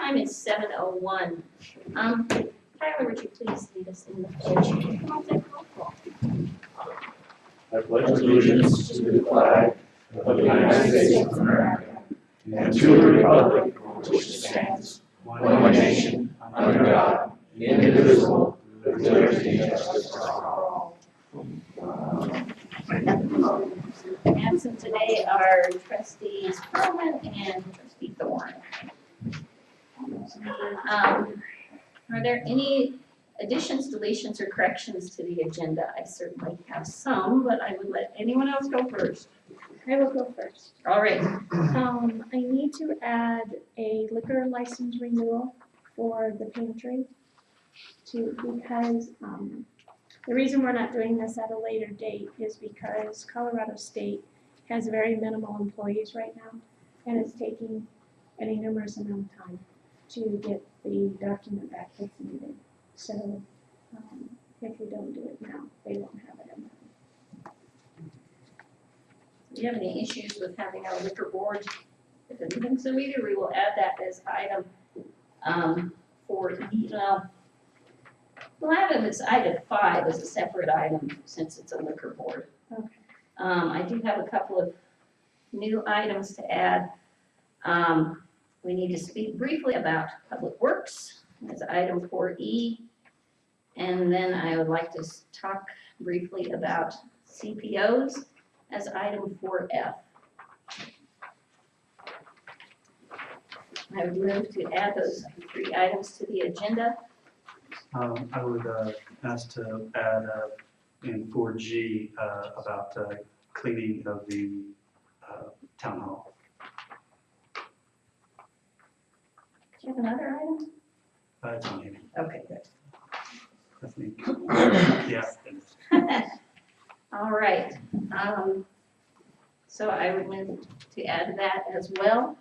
time is 7:01. Tyler, would you please lead us in the pledge? Come on, take roll call. I pledge allegiance to the flag of the United States of America and to the republic for which it stands, one nation, under God, indivisible, with liberty and justice for all. Absent today are trustees Perlman and trustee Thorne. Are there any additions, deletions, or corrections to the agenda? I certainly have some, but I would let anyone else go first. I will go first. All right. I need to add a liquor license renewal for the pantry because the reason we're not doing this at a later date is because Colorado State has very minimal employees right now, and it's taking an enormous amount of time to get the document back that's needed. So if we don't do it now, they won't have it in time. Do you have any issues with having a liquor board? If anything, so either we will add that as item for, we'll have it as item 5 as a separate item since it's a liquor board. Okay. I do have a couple of new items to add. We need to speak briefly about Public Works as item 4E. And then I would like to talk briefly about CPOs as item 4F. I would move to add those 3 items to the agenda. I would ask to add in 4G about cleaning of the town hall. Do you have another item? It's on here. Okay, good. I think. Yeah. All right. So I would move to add that as well.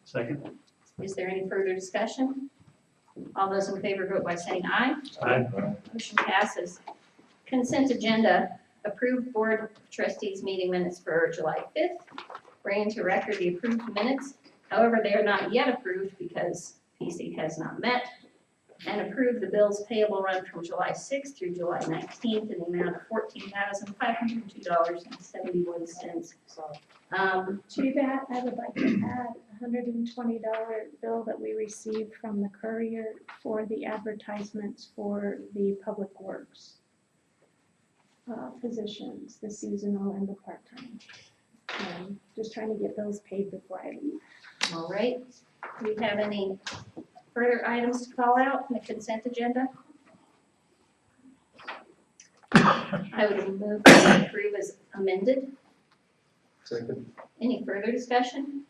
Second. Is there any further discussion? All those in favor vote by saying aye. Aye. Motion passes. Consent agenda, approved Board of Trustees meeting minutes for July 5th. Bring into record the approved minutes. However, they are not yet approved because PC has not met. And approve the bills payable run from July 6th through July 19th in the amount of $14,502.71. To that, I would like to add a $120 bill that we received from the courier for the advertisements for the Public Works positions, the seasonal and the part-time. Just trying to get those paid before I leave. All right. Do we have any further items to call out in the consent agenda? I would move to approve as amended. Second. Any further discussion?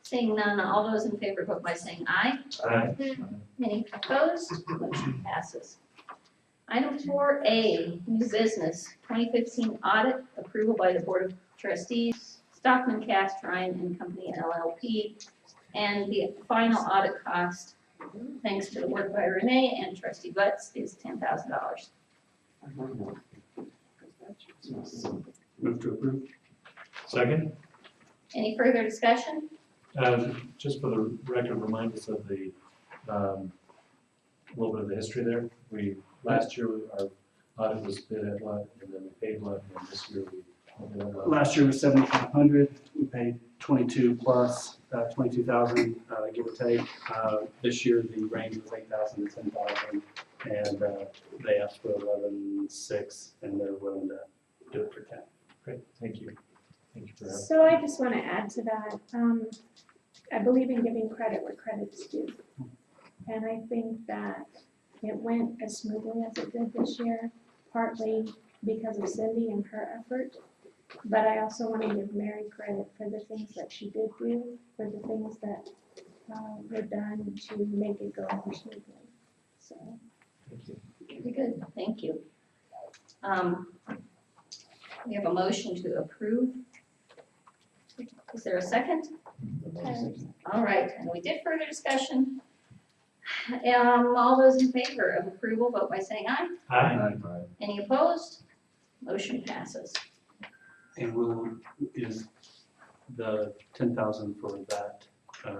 Seeing none, all those in favor vote by saying aye. Aye. Any opposed? Motion passes. Item 4A, new business, 2015 audit, approval by the Board of Trustees, Stockman Cast, Ryan and Company LLP, and the final audit cost, thanks to the work by Renee and Trustee Butts, is $10,000. Move to approve. Second. Any further discussion? Just for the record, remind us of the, a little bit of the history there. Last year, our audit was bid at what, and then we paid what, and this year we bid at what? Last year was $7,500. We paid 22 plus 22,000, give or take. This year the range was 8,000 to 10,000, and they asked for 11,600, and they're willing to do it for 10. Great, thank you. Thank you for that. So I just want to add to that. I believe in giving credit where credit's due. And I think that it went as smoothly as it did this year, partly because of Cindy and her effort. But I also want to give Mary credit for the things that she did do, for the things that were done to make it go more smoothly. So. Thank you. Very good, thank you. We have a motion to approve. Is there a second? All right, and we did further discussion. All those in favor of approval, vote by saying aye. Aye. Any opposed? Motion passes. And is the 10,000 for that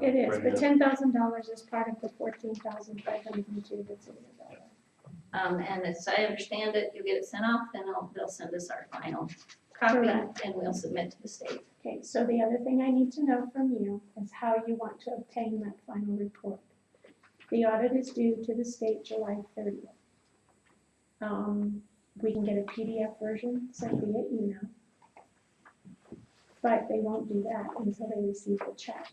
It is, ready but to- $10,000 is part of the 14,502 that's in the bill. And as I understand it, you get it sent off, then they'll send us our final copy, Correct. and we'll submit to the state. Okay, so the other thing I need to know from you is how you want to obtain that final report. The audit is due to the state July 30th. We can get a PDF version sent via email, but they won't do that until they receive the check.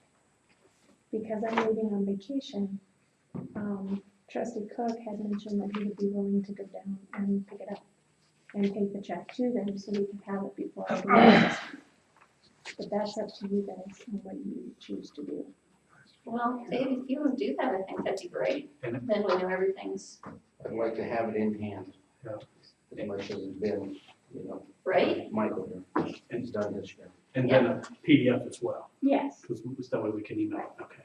Because I'm leaving on vacation, Trustee Cook had mentioned that he would be willing to go down and pick it up and take the check to them so we can have it before I leave. But that's up to you guys and what you choose to do. Well, Dave, if you would do that, I think that'd be great. And- Then we know everything's I'd like to have it in hand. Yeah. As much as it's been, right. Michael here, it's done this year. And then a PDF as well, Yes, because that way we can email it, okay.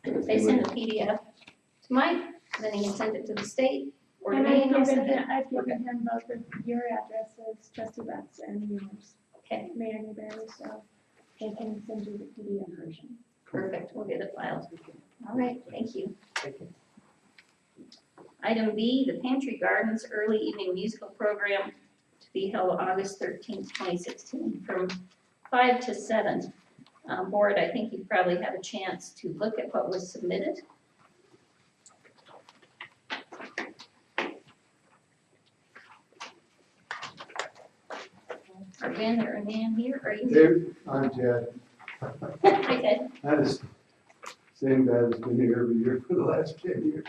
If they send a PDF to Mike, then he can send it to the state, or to and me, I've and I'll given send it. him, both of your addresses, Trustee Butts and yours, Okay, Mayor Newberry, so they can send you the PDF version. perfect, we'll get it filed. All right, thank you. Item B, the Pantry Gardens Early Evening Musical Program to be held August 13th, 2016, from 5 to 7. Board, I think you probably had a chance to look at what was submitted. Are Ben or Nan here? Are you here? Dave, I'm Ted. Hi, Ted. That is same guy that's been here every year for the last 10 years.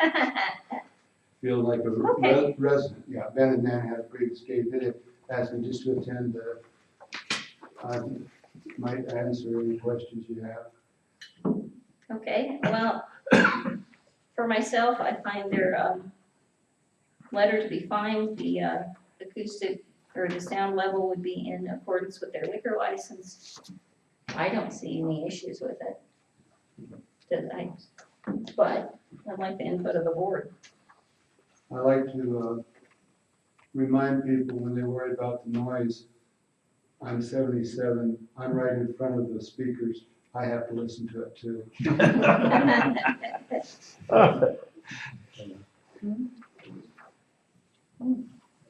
Feeling like a Okay. resident. Yeah, Ben and Nan had a great escape. They asked me just to attend. I might answer any questions you have. Okay, well, for myself, I find their letter to be fine. The acoustic or the sound level would be in accordance with their liquor license. I don't see any issues with it. But I'd like the input of the board. I like to remind people when they worry about the noise, I'm 77, I'm right in front of the speakers. I have to listen to it too.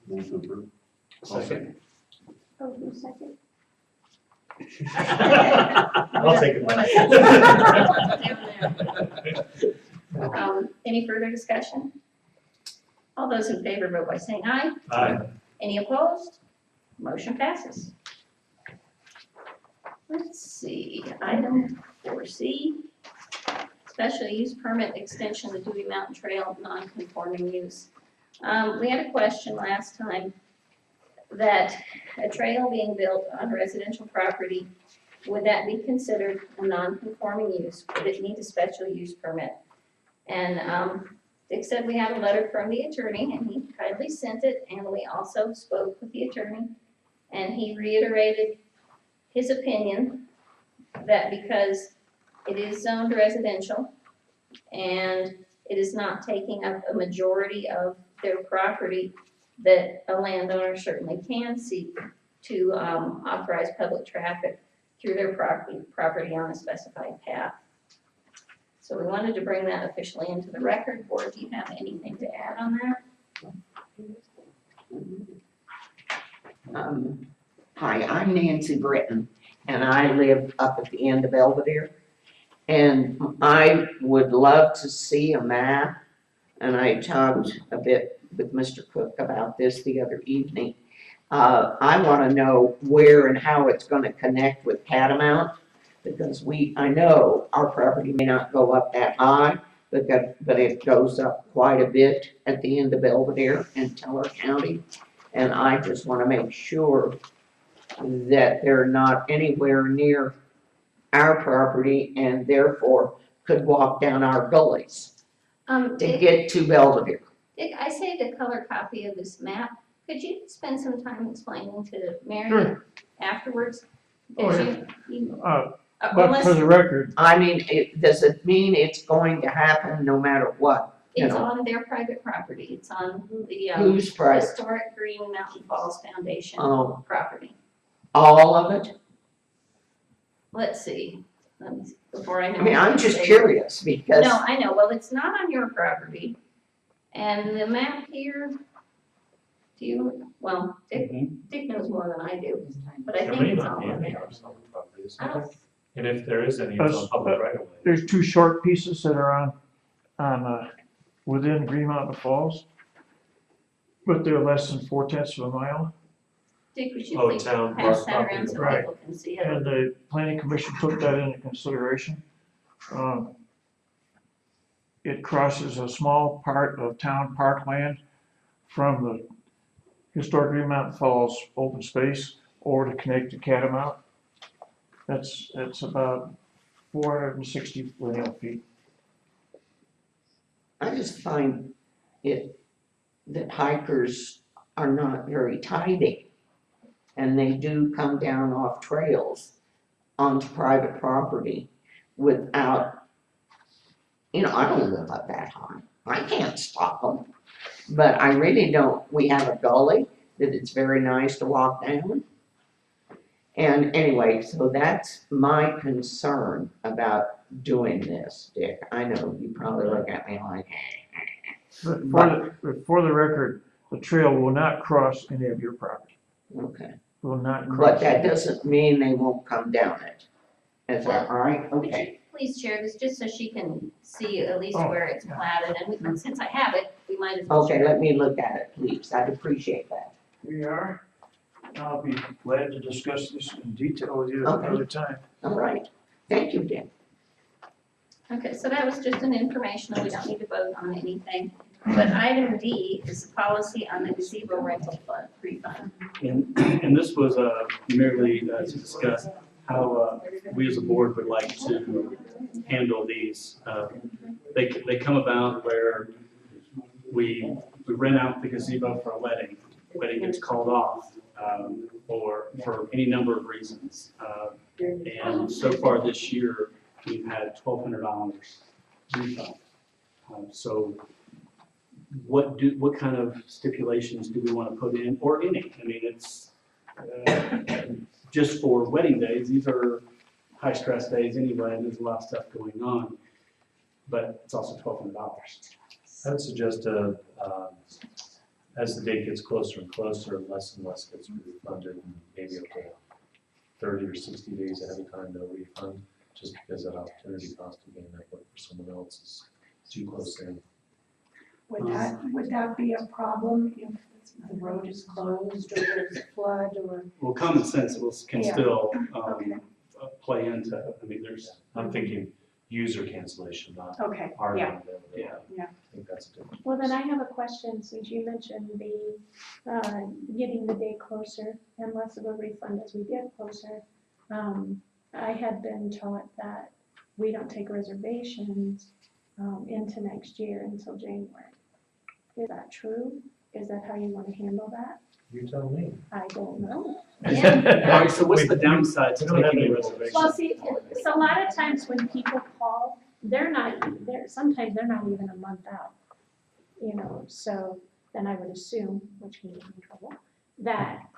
Move to approve. Second. Oh, who's second? I'll take it. Any further discussion? All those in favor vote by saying aye. Aye. Any opposed? Motion passes. Let's see, item 4C, special use permit extension of Dewey Mountain Trail, non-conforming use. We had a question last time that a trail being built on residential property, would that be considered a non-conforming use? Would it need a special use permit? And Dick said we had a letter from the attorney, and he kindly sent it, and we also spoke with the attorney, and he reiterated his opinion that because it is zoned residential and it is not taking up a majority of their property, that a landowner certainly can seek to authorize public traffic through their property on a specified path. So we wanted to bring that officially into the record. Board, do you have anything to add on that? Hi, I'm Nancy Britton, and I live up at the end of Belvedere. And I would love to see a map, and I talked a bit with Mr. Cook about this the other evening. I want to know where and how it's going to connect with Catamount, because I know our property may not go up that high, but it goes up quite a bit at the end of Belvedere in Teller County. And I just want to make sure that they're not anywhere near our property and therefore could walk down our gullies to Dick, get to Belvedere. I saved a color copy of this map. Could you spend some time explaining to Mary Sure. afterwards? Oh, Because But unless for the record, I mean, does it mean it's going to happen no matter what? You it's know, on their private property, it's on the who's private? Historic Green Mountain Falls Foundation Oh, property. all of it? Let's see, let me see. before I know. I mean, I'm just what they- curious because. No, I know, well, it's not on your property, and the map here, do you, well, Dick knows more than I do, but I There think may it's not all be on any there. ours on the property, is I there? don't, And if there is any, it's on public right of way. There's two short pieces that are within Green Mountain Falls, but they're less than 4/10 of a mile. Dick, we should Oh, please town pass that property. around so Right. people can see it. And the planning commission took that into consideration. It crosses a small part of town parkland from the historic Green Mountain Falls open space over to connect to Catamount. That's about 460 lineal feet. I just find it that hikers are not very tidy. And they do come down off trails onto private property without, I don't live up that high. I can't stop them. But I really don't. We have a gully that it's very nice to walk down. And anyway, so that's my concern about doing this, Dick. I know you probably look at me like, But for the record, the trail will not cross any of your property. okay. Will not But cross. that doesn't mean they won't come down it. Is that all right? Would Okay. you please share this, just so she can see at least Oh, where it's platted, and since I have it, we might as well Okay, share. let me look at it, please. I'd appreciate that. Here you are. I'll be glad to discuss this in detail with you Okay. another time. All right. Thank you, Dick. Okay, so that was just an informational, we don't need to vote on anything. But item D is the policy on the gazebo rental fund refund. And this was merely to discuss how we as a board would like to handle these. They come about where we rent out the gazebo for a wedding. The wedding gets called off, or for any number of reasons. And so far this year, we've had $1,200 refund. So what kind of stipulations do we want to put in, or any? I mean, it's just for wedding days. These are high-stress days anyway, and there's a lot of stuff going on. But it's also $1,200. I would suggest, as the date gets closer and closer, less and less gets refunded, and maybe up to 30 or 60 days ahead of time, no refund, just because that opportunity cost of getting that work for someone else is too close in. Would that be a problem if the road is closed or there's a flood or? Well, common sense can Yeah. still Okay. play into, I mean, there's, I'm thinking user cancellation, not Okay, our yeah. non-availability. yeah. I think that's a difference. Well, then I have a question, since you mentioned the, getting the day closer and less of a refund as we get closer. I had been taught that we don't take reservations, into next year until January. Is that true? Is that how you want to handle that? You tell me. I don't know. All Yeah. right, so what's the downside to We don't have taking a any reservation? Well, see, so a lot of times when people call, sometimes they're not even a month out. So then I would assume, which can get me in trouble, that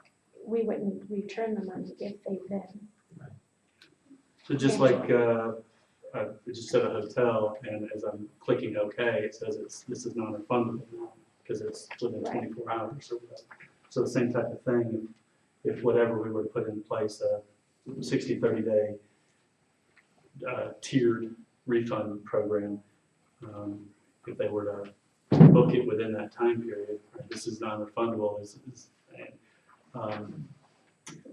we wouldn't return the money if they've been. So just like, I just said a hotel, and as I'm clicking OK, it says this is non-refundable now, because it's within 24 hours or whatever. So the same type of thing, if whatever we were to put in place, a 60, 30-day tiered refund program, if they were to book it within that time period, right, this is non-refundable,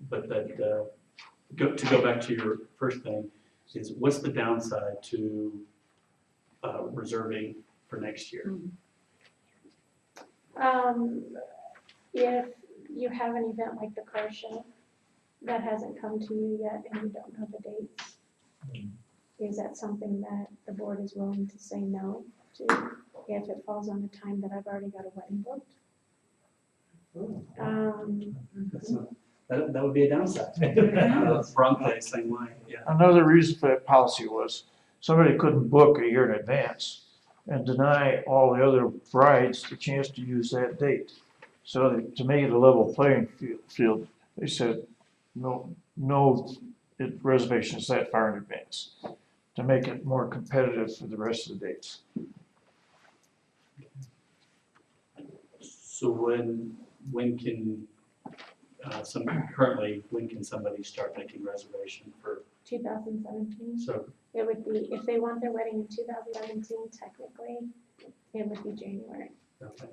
but that, to go back to your first thing, is what's the downside to reserving for next year? If you have an event like the car show that hasn't come to you yet and you don't know the dates, is that something that the board is willing to say no to if it falls on the time that I've already got a wedding booked? That would be a downside. Bronte, same way, yeah. Another reason for that policy was somebody couldn't book a year in advance and deny all the other brides the chance to use that date. So to make it a level playing field, they said, no reservations that far in advance. to make it more competitive for the rest of the dates. So when can, when can somebody start making reservation for, 2017. so, It would be, if they want their wedding in 2017, technically, it would be January. okay.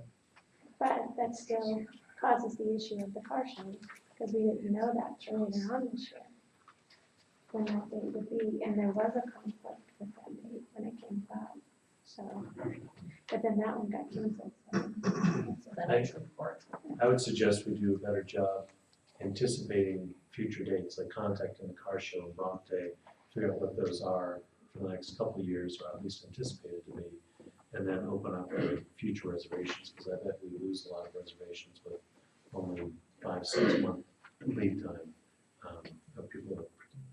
But that still causes the issue of the car show, because we didn't know that earlier on this year, when that date would be, and there was a conflict with that date when it came about, so. But then that one got canceled, so. Veterans report. I would suggest we do a better job anticipating future dates, like contacting the car show, Bronx Day, figure out what those are for the next couple of years, or at least anticipated to be, and then open up future reservations, because I bet we lose a lot of reservations with only 5-6 month lead time. Of people that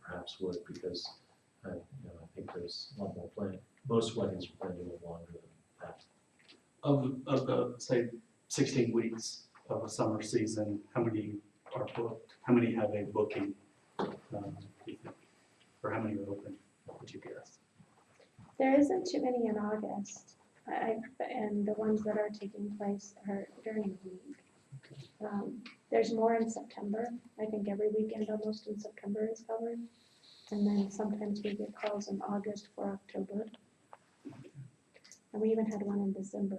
perhaps would, because I think there's a lot more planned. Most weddings are planned a little longer than that. Of the, say, 16 weeks of a summer season, how many are booked? How many have a booking? Do you think? Or how many are open? What would you guess? There isn't too many in August, and the ones that are taking place are during the week. There's more in September. I think every weekend almost in September is covered. And then sometimes we get calls in August for October. And we even had one in December.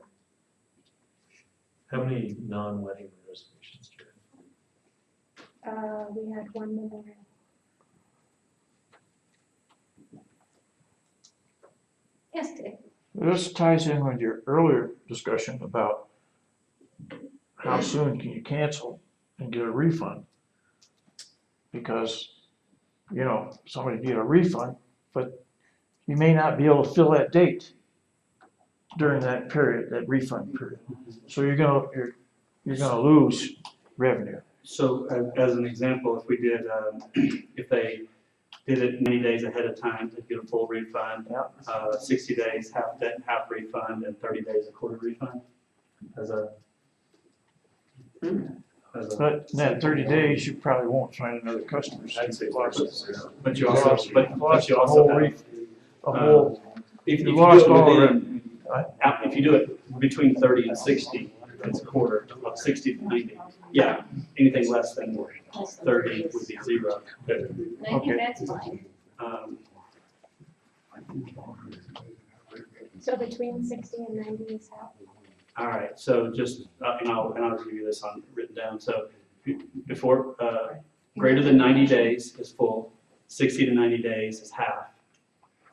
How many non-wedding reservations do you have? We had one memorial. Yes, Dick. This ties in with your earlier discussion about how soon can you cancel and get a refund? Because, somebody get a refund, but you may not be able to fill that date during that period, that refund period. So you're gonna lose revenue. So as an example, if we did, if they did it 90 days ahead of time, they'd get a full refund. 60 days, half refund, and 30 days, a quarter refund. But in that 30 days, you probably won't find another customer. So I'd say you lost- But you also, but you the also whole have, ref- the whole, if you you lost do it all of within, if you do it between 30 and 60, it's a quarter, of 60 to 90. Yeah, anything less than 30 would be zero. And I Okay. think that's fine. So between 60 and 90 is how? All right, so just, and I'll give you this on written down. So before, greater than 90 days is full, 60 to 90 days is half,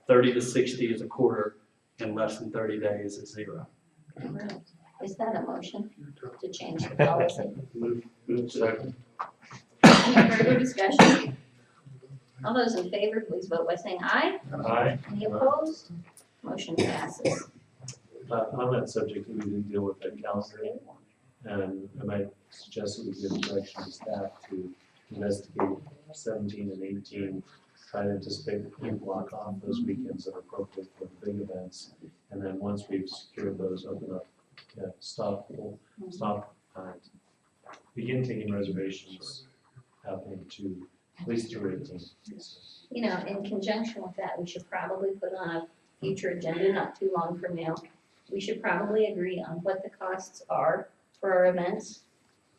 30 to 60 is a quarter, and less than 30 days is zero. Is that a motion to change the policy? Move second. Any further discussion? All those in favor, please vote by saying aye. Aye. Any opposed? Motion passes. On that subject, we didn't deal with the calendar, and I might suggest that we give direction to staff to investigate 17 and 18, try to anticipate and block off those weekends that are appropriate for the big events, and then once we've secured those, open up, begin taking reservations happening to at least through 18. In conjunction with that, we should probably put on a future agenda not too long from now. We should probably agree on what the costs are for our events.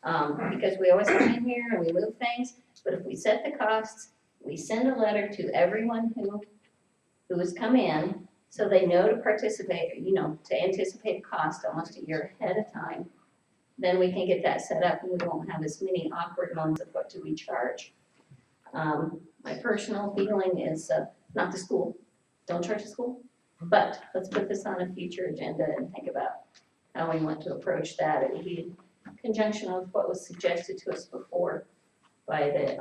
Because we always come in here and we move things, but if we set the costs, we send a letter to everyone who has come in, so they know to participate, to anticipate cost almost a year ahead of time. Then we can get that set up and we won't have as many awkward ones of what do we charge. My personal feeling is, not the school, don't charge the school, but let's put this on a future agenda and think about how we want to approach that. It would be in conjunction with what was suggested to us before by the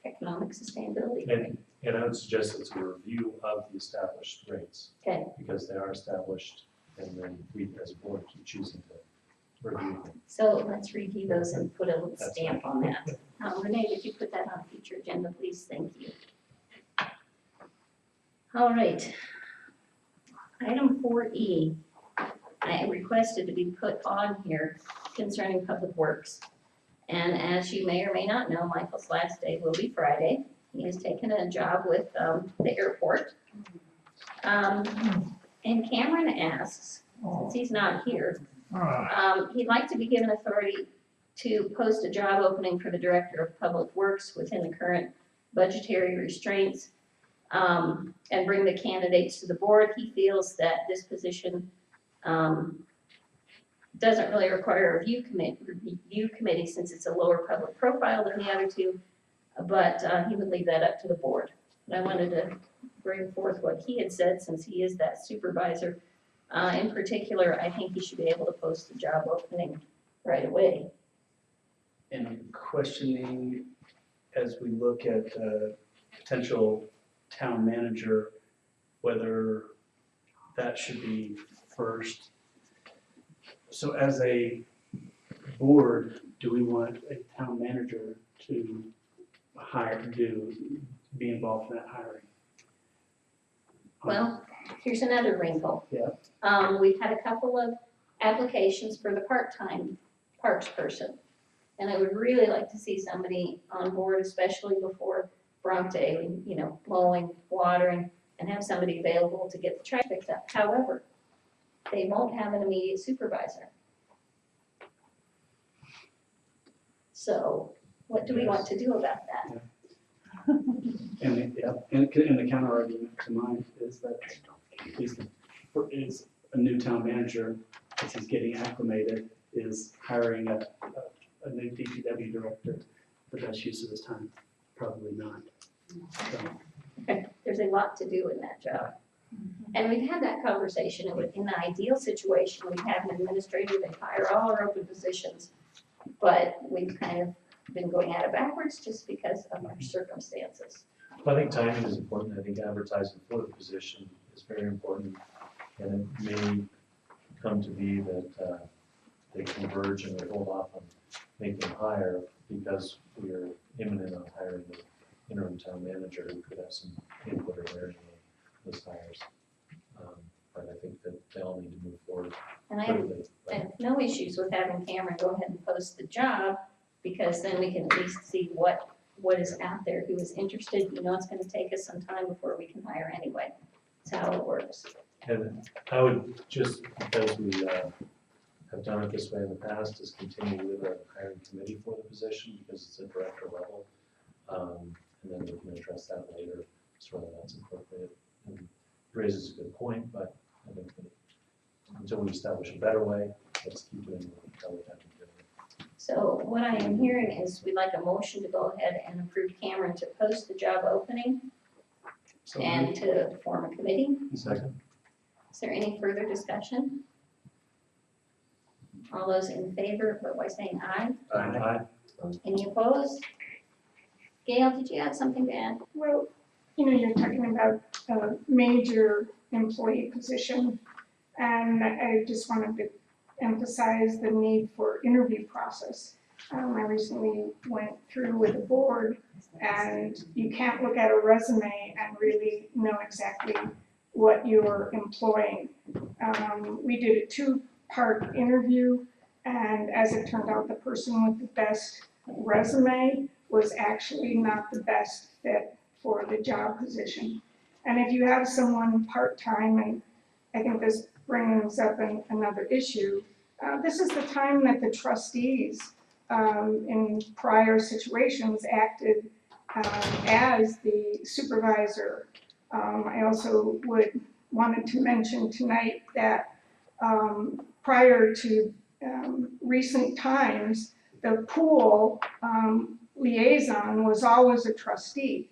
economic sustainability. And I would suggest it's a review of the established rates. Okay. Because they are established, and then we as a board keep choosing to review them. So let's review those and put a little That's stamp on that. Renee, would you put that on a future agenda, please? Thank you. All right. Item 4E, I requested to be put on here concerning Public Works. And as you may or may not know, Michael's last day will be Friday. He has taken a job with the airport. And Cameron asks, since he's not here, he'd like to be given authority to post a job opening for the Director of Public Works within the current budgetary restraints, and bring the candidates to the board. He feels that this position doesn't really require a review committee since it's a lower public profile than the other two, but he would leave that up to the board. And I wanted to bring forth what he had said since he is that supervisor. In particular, I think he should be able to post the job opening right away. And I'm questioning, as we look at potential town manager, whether that should be first. So as a board, do we want a town manager to be involved in that hiring? Well, here's another wrinkle. Yeah. We've had a couple of applications for the part-time parks person. And I would really like to see somebody on board, especially before Bronx Day, you know, mowing, watering, and have somebody available to get the trash picked up. However, they won't have an immediate supervisor. So what do we want to do about that? And the counter argument to mine is that is a new town manager, as he's getting acclimated, is hiring a new DPW director. The best use of his time, probably not. So, There's a lot to do in that job. And we've had that conversation. In the ideal situation, we'd have an administrator that hire all our open positions. But we've kind of been going at it backwards just because of our circumstances. I think timing is important. I think advertising for the position is very important. And it may come to be that they converge and we hold off on making a hire because we are imminent on hiring the interim town manager who could have some input or learning on those hires. But I think that they all need to move forward And I quickly. have no issues with having Cameron go ahead and post the job, because then we can at least see what is out there, who is interested. You know, it's gonna take us some time before we can hire anyway. That's how it works. And I would just, because we have done it this way in the past, is continue with a hiring committee for the position because it's a director level. And then we can address that later, so whether that's appropriate. And raises a good point, but I think that until we establish a better way, let's keep doing what we have been doing. So what I am hearing is we'd like a motion to go ahead and approve Cameron to post the job opening so and to form a committee. Second? Is there any further discussion? All those in favor, vote by saying aye. Aye. Any opposed? Gail, did you have something to add? Well, you know, you're talking about a major employee position, and I just wanted to emphasize the need for interview process. I recently went through with the board, and you can't look at a resume and really know exactly what you're employing. We did a two-part interview, and as it turned out, the person with the best resume was actually not the best fit for the job position. And if you have someone part-time, and I think this brings up another issue, this is the time that the trustees in prior situations acted as the supervisor. I also wanted to mention tonight that prior to recent times, the pool liaison was always a trustee.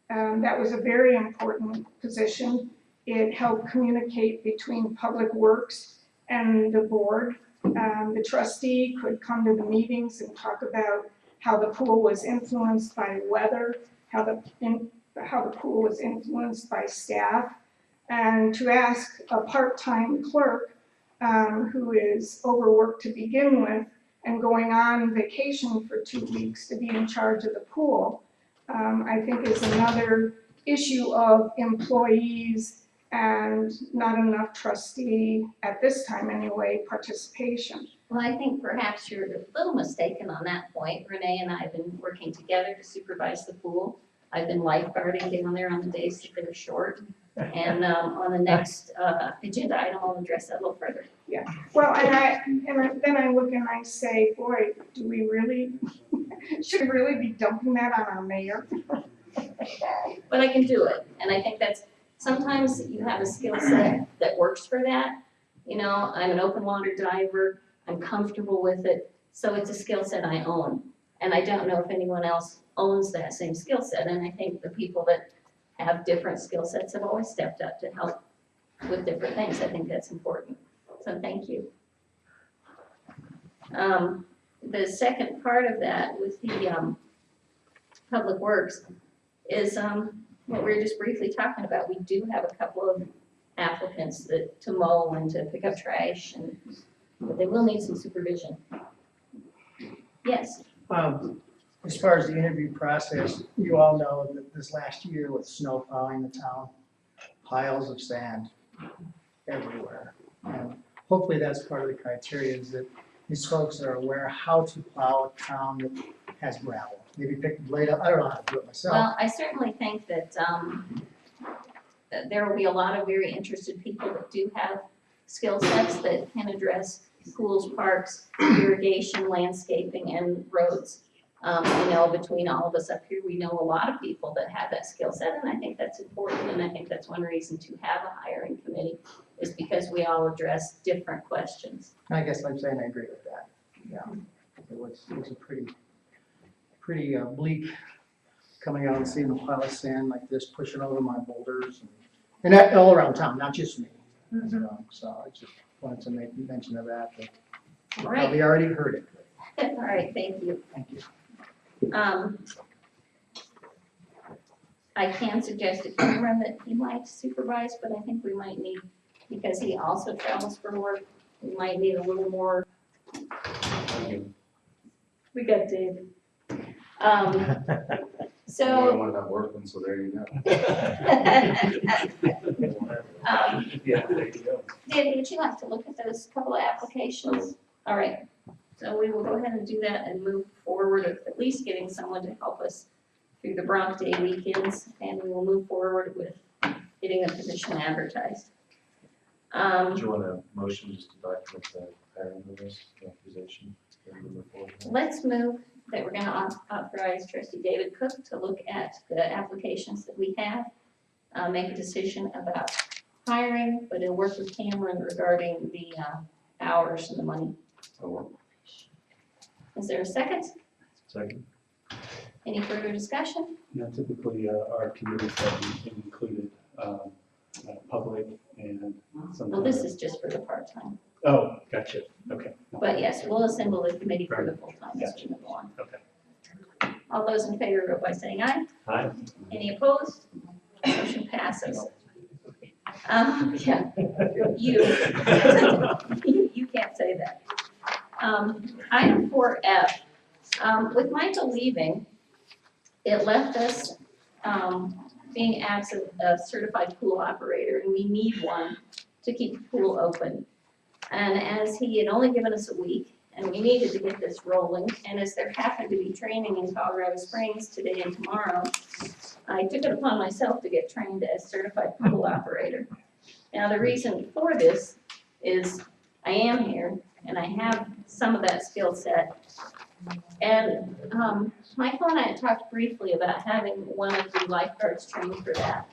That was a very important position. It helped communicate between Public Works and the board. The trustee could come to the meetings and talk about how the pool was influenced by weather, how the pool was influenced by staff, and to ask a part-time clerk who is overworked to begin with and going on vacation for 2 weeks to be in charge of the pool, I think is another issue of employees and not enough trustee, at this time anyway, participation. Well, I think perhaps you're a little mistaken on that point. Renee and I have been working together to supervise the pool. I've been lifeguarding down there on the days that they're short. And, on the next, agenda item, I'll address that a little further. Well, then I look and I say, boy, do we really, should we really be dumping that on our mayor? But I can do it, and I think that's, sometimes you have a skill set that works for that. You know, I'm an open water diver, I'm comfortable with it, so it's a skill set I own. And I don't know if anyone else owns that same skill set, and I think the people that have different skill sets have always stepped up to help with different things. I think that's important, so thank you. The second part of that with the, Public Works is, what we were just briefly talking about. We do have a couple of applicants that, to mow and to pick up trash, and they will need some supervision. Yes, As far as the interview process, you all know that this last year with snow plowing the town, piles of sand everywhere. And hopefully that's part of the criteria, is that these folks are aware how to plow a town that has gravel. Maybe pick the blade up, I don't know how to do it myself. well, I certainly think that, that there will be a lot of very interested people that do have skill sets that can address schools, parks, irrigation, landscaping, and roads. I know between all of us up here, we know a lot of people that have that skill set, and I think that's important, and I think that's one reason to have a hiring committee, is because we all address different questions. I guess I'm saying I agree with that, yeah. It was a pretty bleak coming out and seeing a pile of sand like this pushing over my boulders, and that all around town, not just me. So I just wanted to make mention of that, but you All right, probably already heard it. all right, thank you. Thank you. I can suggest a camera that he might supervise, but I think we might need, because he also travels for work, we might need a little more. We got Dave. So. One not working, so there you go. Yeah, there you go. David, would you like to look at those couple of applications? All right, so we will go ahead and do that and move forward with at least getting someone to help us through the Bronx Day weekends, and we will move forward with getting a position advertised. Do you want a motion just to document the hiring of this authorization? And we move forward with that? Let's move that we're gonna authorize trustee David Cook to look at the applications that we have, make a decision about hiring, but he'll work with Cameron regarding the, hours and the money. Is there a second? Second? Any further discussion? Now, typically, our committees have included, public and some. Well, this is just for the part-time, Oh, gotcha, okay. but yes, we'll assemble the committee for the full-time as we move on. Okay. All those in favor, vote by saying aye. Aye. Any opposed? Motion passes. Yeah, you can't say that. Item 4F, with Michael leaving, it left us, being absent a certified pool operator, and we need one to keep the pool open. And as he had only given us a week, and we needed to get this rolling, and as there happened to be training in Colorado Springs today and tomorrow, I took it upon myself to get trained as certified pool operator. Now, the reason for this is I am here, and I have some of that skill set. And Michael and I had talked briefly about having one of the lifeguards trained for that.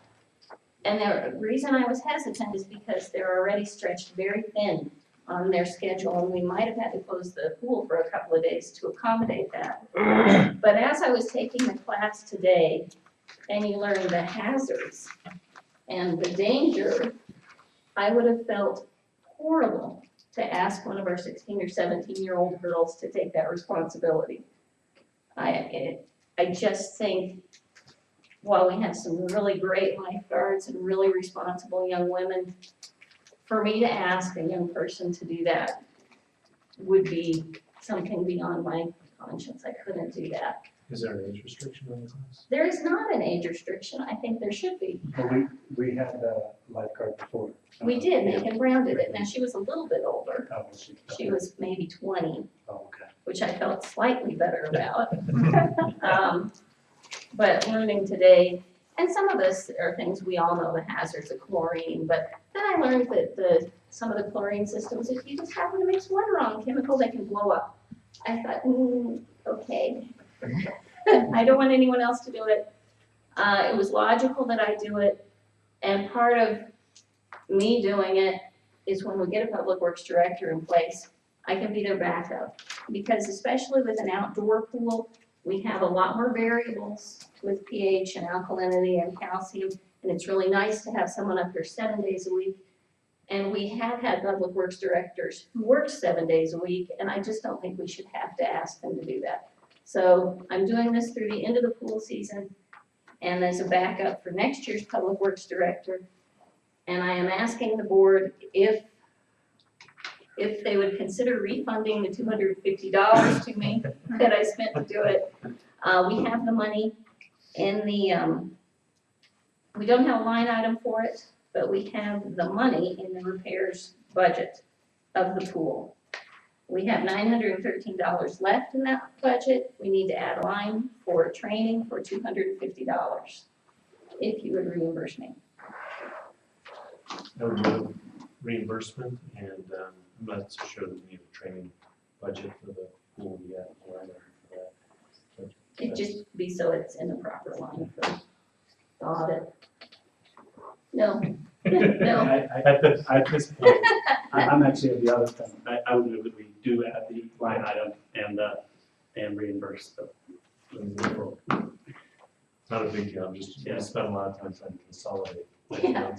And the reason I was hesitant is because they're already stretched very thin on their schedule, and we might have had to close the pool for a couple of days to accommodate that. But as I was taking the class today, and you learn the hazards and the danger, I would have felt horrible to ask one of our 16 or 17-year-old girls to take that responsibility. I just think, while we have some really great lifeguards and really responsible young women, for me to ask a young person to do that would be something beyond my conscience. I couldn't do that. Is there an age restriction on the class? There is not an age restriction. I think there should be. Well, we had a lifeguard before. We did, Megan Brown did it. Now, she was a little bit older. Oh, was she? She was maybe 20, Oh, okay. which I felt slightly better about. but learning today, and some of this are things we all know, the hazards of chlorine, but then I learned that some of the chlorine systems, if you just happen to mix one wrong chemical, they can blow up. I thought, okay. I don't want anyone else to do it. It was logical that I do it, and part of me doing it is when we get a public works director in place, I can be their backup. Because especially with an outdoor pool, we have a lot more variables with pH and alkalinity and calcium, and it's really nice to have someone up here 7 days a week. And we have had public works directors who work 7 days a week, and I just don't think we should have to ask them to do that. So I'm doing this through the end of the pool season, and as a backup for next year's public works director. And I am asking the board if they would consider refunding the $250 to me that I spent to do it. We have the money in the, we don't have a line item for it, but we have the money in the repairs budget of the pool. We have $913 left in that budget. We need to add a line for training for $250, if you would reimburse me. I would move reimbursement, and I'm not so sure that we need a training budget for the pool yet, or either for that. It just be so it's in the proper line for the audit. No, no. At this point, I'm actually of the other thing. I would move that we do add the line item and reimburse the. it's not a big deal, I'm just, we spent a lot of time trying to consolidate. Yeah.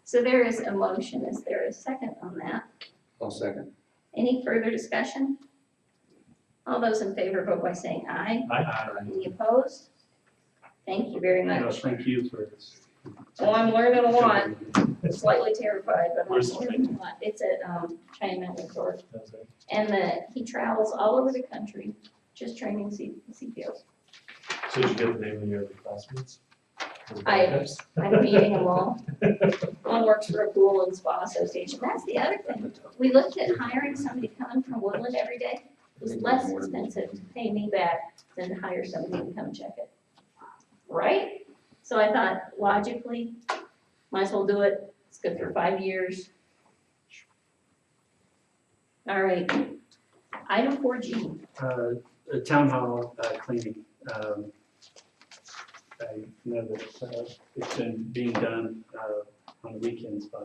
So there is a motion. Is there a second on that? I'll second. Any further discussion? All those in favor vote by saying aye. Any opposed? Thank you very No, much. thank you for. Well, I'm learning a lot. Slightly terrified, but I'm Where's the learning a lot. It's at China Mountain Resort. That's it. And he travels all over the country, just training CPOs. So did you get the name of your other classmates? I'm meeting them all. One works for a pool and spa association. That's the other thing. We looked at hiring somebody coming from Woodland every day. It was less expensive to pay me back than to hire somebody to come check it. Right? So I thought logically, might as well do it. It's good for 5 years. All right. Item 4G. The town hall cleaning. I know that it's been being done on the weekends by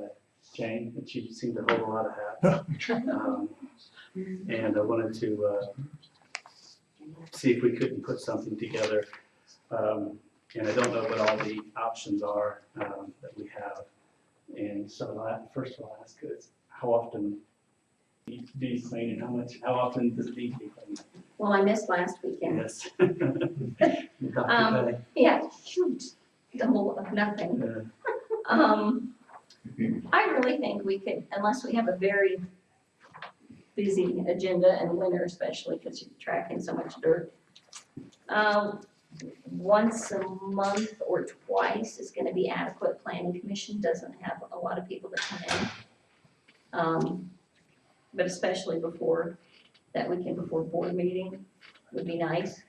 Jane, and she seemed to hold a lot of hats. And I wanted to see if we couldn't put something together. And I don't know what all the options are that we have. And so first of all, I ask is how often do you clean, and how often does it need to be cleaned? Well, I missed last weekend. Yes. Dr. Pay. Yeah, shoot, double of nothing. I really think we could, unless we have a very busy agenda in winter especially, because you're tracking so much dirt. Once a month or twice is gonna be adequate. Planning Commission doesn't have a lot of people that come in. But especially before, that weekend before board meeting would be nice.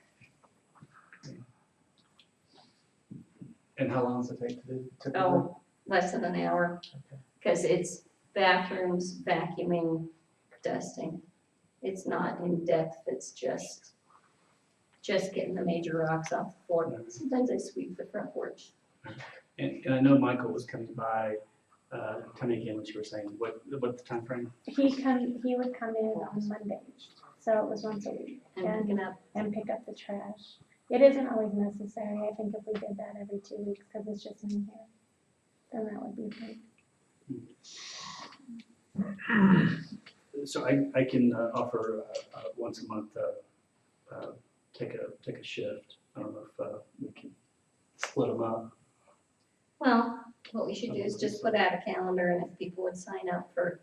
And how long does it take to do typically? Oh, less than an hour, because it's bathrooms, vacuuming, dusting. It's not in depth, it's just getting the major rocks off the floor. Sometimes I sweep the front porch. And I know Michael was coming by, tell me again what you were saying, what's the time frame? He would come in on Monday, so it was once a week. And picking up, And pick up the trash. It isn't always necessary. I think if we did that every 2 weeks, because it's just in here, then that would be fine. So I can offer once a month, take a shift. I don't know if we can split them up. well, what we should do is just put out a calendar, and if people would sign up for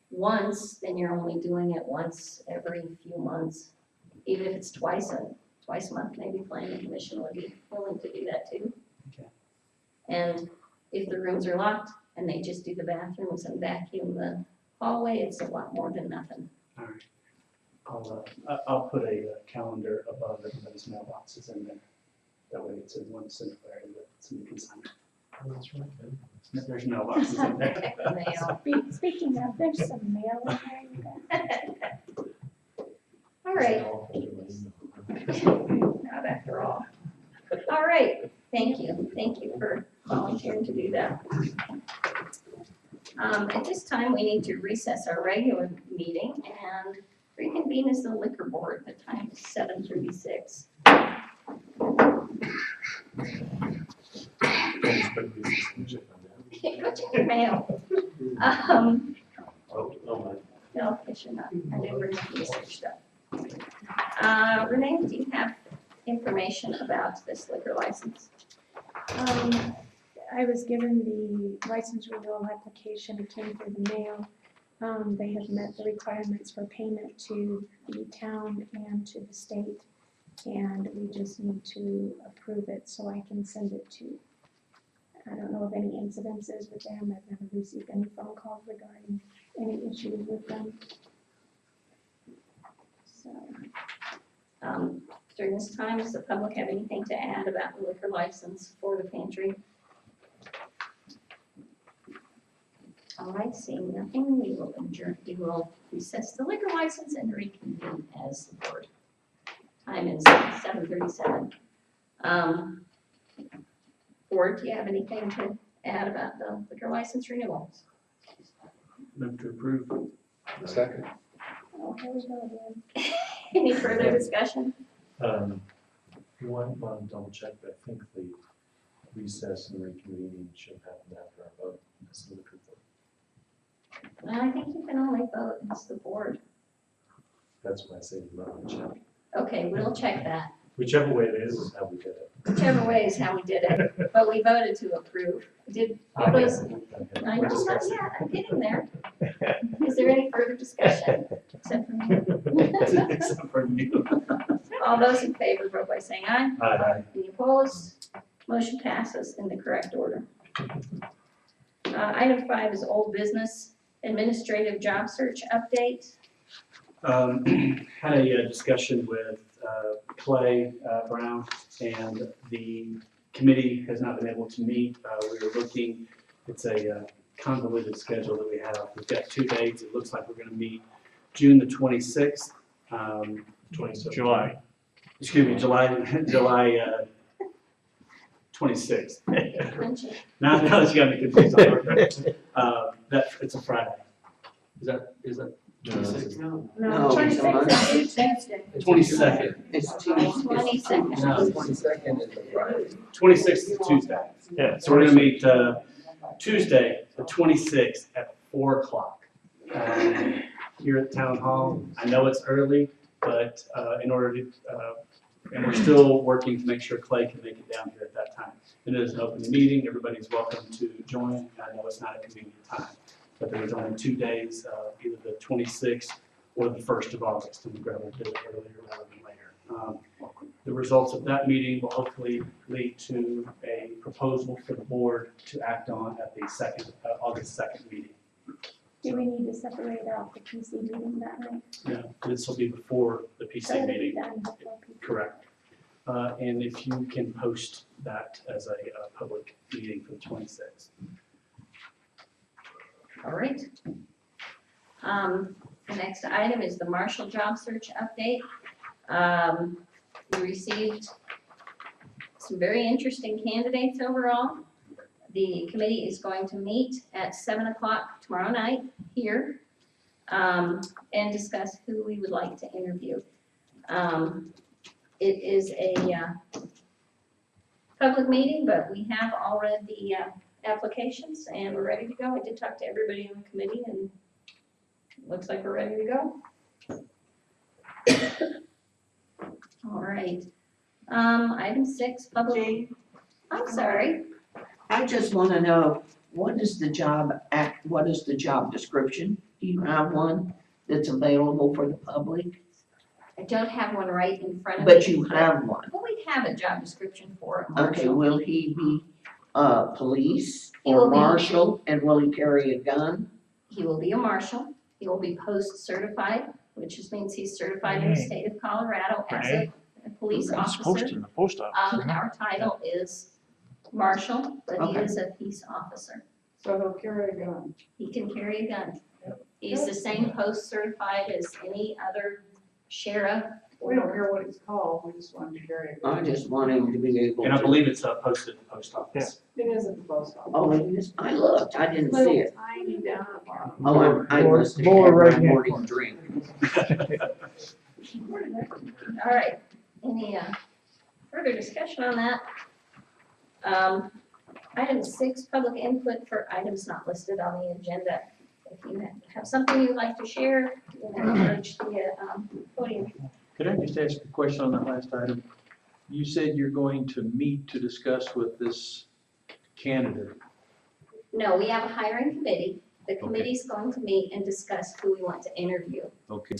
once, then you're only doing it once every few months. Even if it's twice a month, maybe Planning Commission would be willing to do that too. Okay. And if the rooms are locked and they just do the bathrooms and vacuum the hallway, it's a lot more than nothing. All right. I'll put a calendar above everybody's mailboxes in there. That way it's in one single area that somebody can sign. Oh, that's right, yeah. There's mailboxes in there. Mail. Speaking of, there's some mail in there, you guys. All right, not after all. All right, thank you for volunteering to do that. At this time, we need to recess our regular meeting and reconvene as the liquor board. The time is 7:36. Go check your mail. Oh, my. No, I should not. I never researched that. Renee, do you have information about this liquor license? I was given the license renewal application, it came through the mail. They have met the requirements for payment to the town and to the state. And we just need to approve it so I can send it to, I don't know of any incidences with them. I've never received any phone calls regarding any issues with them. So, During this time, does the public have anything to add about the liquor license for the pantry? All right, seeing nothing, we will adjourn, we will recess the liquor license and reconvene as the board. Time is 7:37. Board, do you have anything to add about the liquor license renewals? Move to approve. Second. oh, here we go again. Any further discussion? You want to double check, but I think the recess and reconvening should happen after our vote. That's the liquor board. I think you can only vote as the board. That's why I say you want to check. Okay, we'll check that. Whichever way it is how we did it. Whichever way is how we did it, but we voted to approve. Did all those, I know, not yet, I'm getting there. Is there any further discussion, except for me? Except for you. All those in favor, vote by saying aye. Aye. Any opposed? Motion passes in the correct order. Item 5 is old business, administrative job search update. Had a discussion with Clay Brown, and the committee has not been able to meet. We were looking, it's a convoluted schedule that we have. We've got 2 dates. It looks like we're gonna meet June the 26th. 27th. July. Excuse me, July 26th. Now that you got me confused. That, it's a Friday. Is that 26th now? No, it's a 26th Monday. is Tuesday. 22nd. It's Tuesday. 22nd. No, 22nd is the Friday. 26th is Tuesday. Yeah. So we're gonna meet Tuesday, the 26th at 4 o'clock here at Town Hall. I know it's early, but in order to, and we're still working to make sure Clay can make it down here at that time. It is an open meeting, everybody's welcome to join. I know it's not a convenient time, but there was only 2 days, either the 26th or the 1st of August, and we'd rather do it earlier rather than later. The results of that meeting will hopefully lead to a proposal for the board to act on at the August 2nd meeting. Do we need to separate out the PC meeting that night? No, this will be before the So PC it'll be meeting, done before PC. correct. And if you can post that as a public meeting for the 26th. All right. The next item is the Marshall job search update. We received some very interesting candidates overall. The committee is going to meet at 7 o'clock tomorrow night here and discuss who we would like to interview. It is a public meeting, but we have all read the applications and we're ready to go. I did talk to everybody on the committee and it looks like we're ready to go. All right. Item 6, public. I'm sorry. I just wanna know, what is the job description? Do you have one that's available for the public? I don't have one right in front of me. But you have one. Well, we have a job description for it, Okay, Marshall. will he be, police He will or be- marshal, and will he carry a gun? He will be a marshal. He will be post certified which just means he's certified in the state of Colorado as a police It's posted officer. in the post office. Our title is marshal, but he Okay. is a peace officer. So he'll carry a gun. He can carry a gun. He's the same post certified as any other sheriff. We don't care what it's called, we just want him to carry a gun. I just want him to be able And I to. believe it's posted at the post office. It is at the post office. Oh, it is? I looked, I didn't see Little it. tiny down at the bottom. Oh, I must have Lower had my right-hand morning corner. drink. All right, any further discussion on that? Item 6, public input for items not listed on the agenda. If you have something you'd like to share, you can approach the podium. Could I just ask a question on that last item? You said you're going to meet to discuss with this candidate. No, we have a hiring committee. The committee's going to meet and discuss who we want to interview Okay.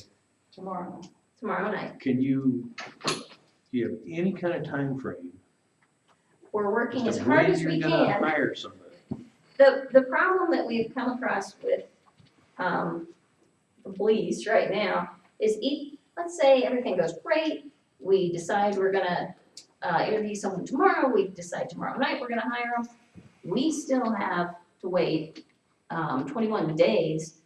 tomorrow night. Can you give any kind of time frame? We're working as to hard when as we you're gonna can. hire somebody? The problem that we've come across with, the police right now is let's say everything goes great, we decide we're gonna, interview someone tomorrow, we decide tomorrow night we're gonna hire them. We still have to wait, 21 days,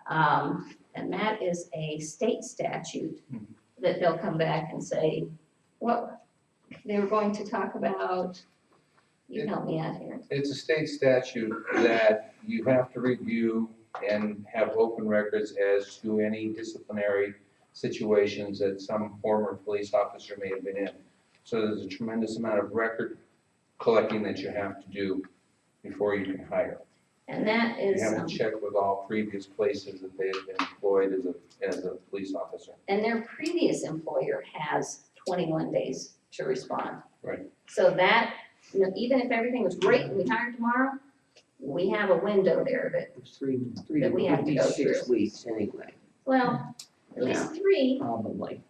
and that is a state statute that they'll come back and say, what, they were going to talk about, you help me out here. It's a state statute that you have to review and have open records as to any disciplinary situations that some former police officer may have been in. So there's a tremendous amount of record collecting that you have to do before you can hire. And that You is, have to check with all previous places that they have been employed as a police officer. and their previous employer has 21 days to respond. Right. So that, even if everything was great and we hired tomorrow, we have a window there that, Three, That we have to maybe go 6 through. weeks anyway, well, at least 3. probably.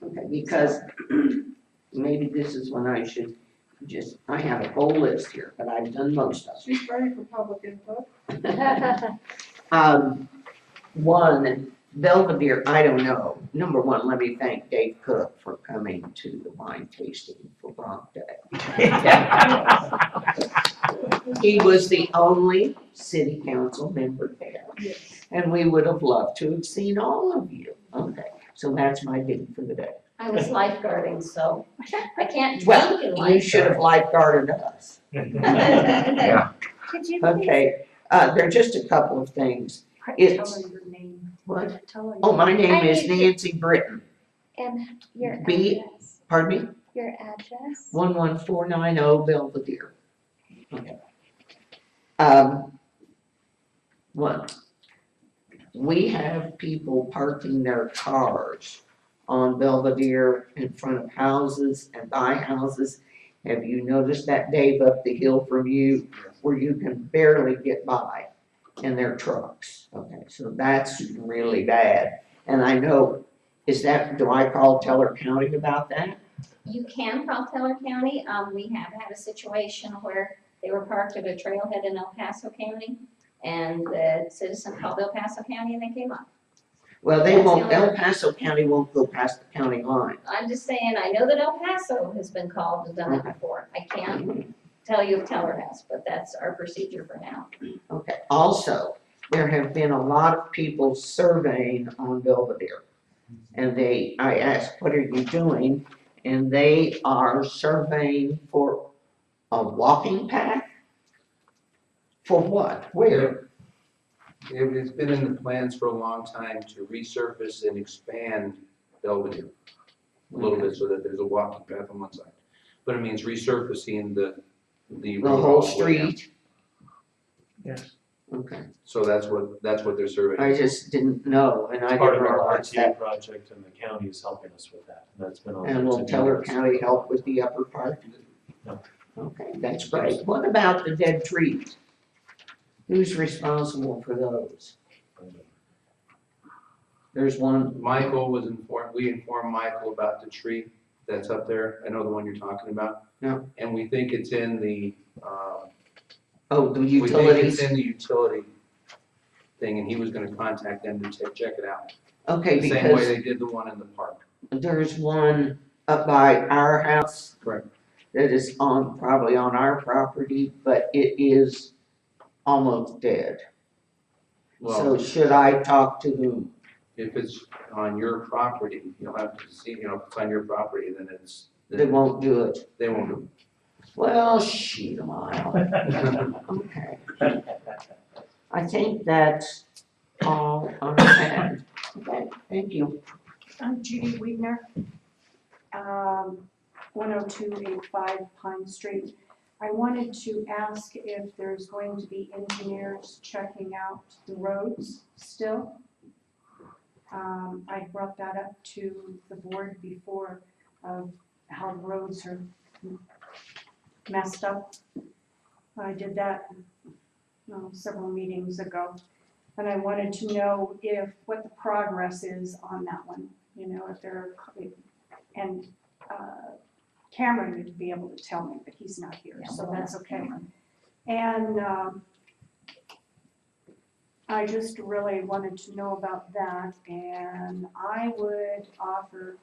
Okay, because maybe this is when I should I have a whole list here, but I've done most of She's ready for public input. it. One, Belvedere, I don't know. Number one, let me thank Dave Cook for coming to the wine tasting for Bronx Day. He was the only city council member there. And we would have loved to have seen all of you. Okay, so that's my bid for the day. I was lifeguarding, so I can't Well, drink in you should have lifeguarded us. lifeguarding. Could you please Okay, there are just a couple of things. It's- Tell her your name. What? Tell her. Oh, my name I is need- Nancy Britton. And your B- address, Pardon me? your address? 11490 Belvedere. Okay. One, we have people parking their cars on Belvedere in front of houses and by houses. Have you noticed that, Dave, up the hill from you, where you can barely get by in their trucks? Okay, so that's really bad. And I know, do I call Teller County about that? You can call Teller County. We have had a situation where they were parked at a trailhead in El Paso County, and the citizen called El Paso County and they came up. Well, they That's the won't, only- El Paso County won't go past the county line. I'm just saying, I know that El Paso has been called and done it before. I can't tell you if Teller has, but that's our procedure for now. Okay, also, there have been a lot of people surveying on Belvedere. And I asked, what are you doing? And they are surveying for a walking path? For what? Where? It's been in the plans for a long time to resurface and expand Belvedere a little bit so that there's a walking path on one side. But it means resurfacing the The road whole all the way down. street? Yes. Okay, So that's what they're surveying. I just didn't know, and I It's part didn't of our realize RTA that. project, and the county is helping us with that. That's been on. And will Teller County help with the upper part? No. Okay, that's great. What about the dead trees? Who's responsible for those? There's one, Michael was informed, we informed Michael about the tree that's up there. I know the one you're talking about. Yeah. And we think it's in the, oh, the we think it's utilities? in the utility thing, and he was gonna contact them to check it out. Okay, The same way because they did the one in the park. there's one up by our house. Correct. That is probably on our property, but it is almost dead. So Well, should I talk to whom? if it's on your property, you'll have to see, if it's on your property, then it's. They won't do it. They won't do Well, shoot 'em all. Okay. I think that's all I had. Okay, thank you. I'm Judy Weidner, 10285 Pine Street. I wanted to ask if there's going to be engineers checking out the roads still. I brought that up to the board before of how the roads are messed up. I did that several meetings ago. And I wanted to know what the progress is on that one, if there are, and Cameron would be able to tell me, but he's not here, so that's okay. And I just really wanted to know about that, and I would offer,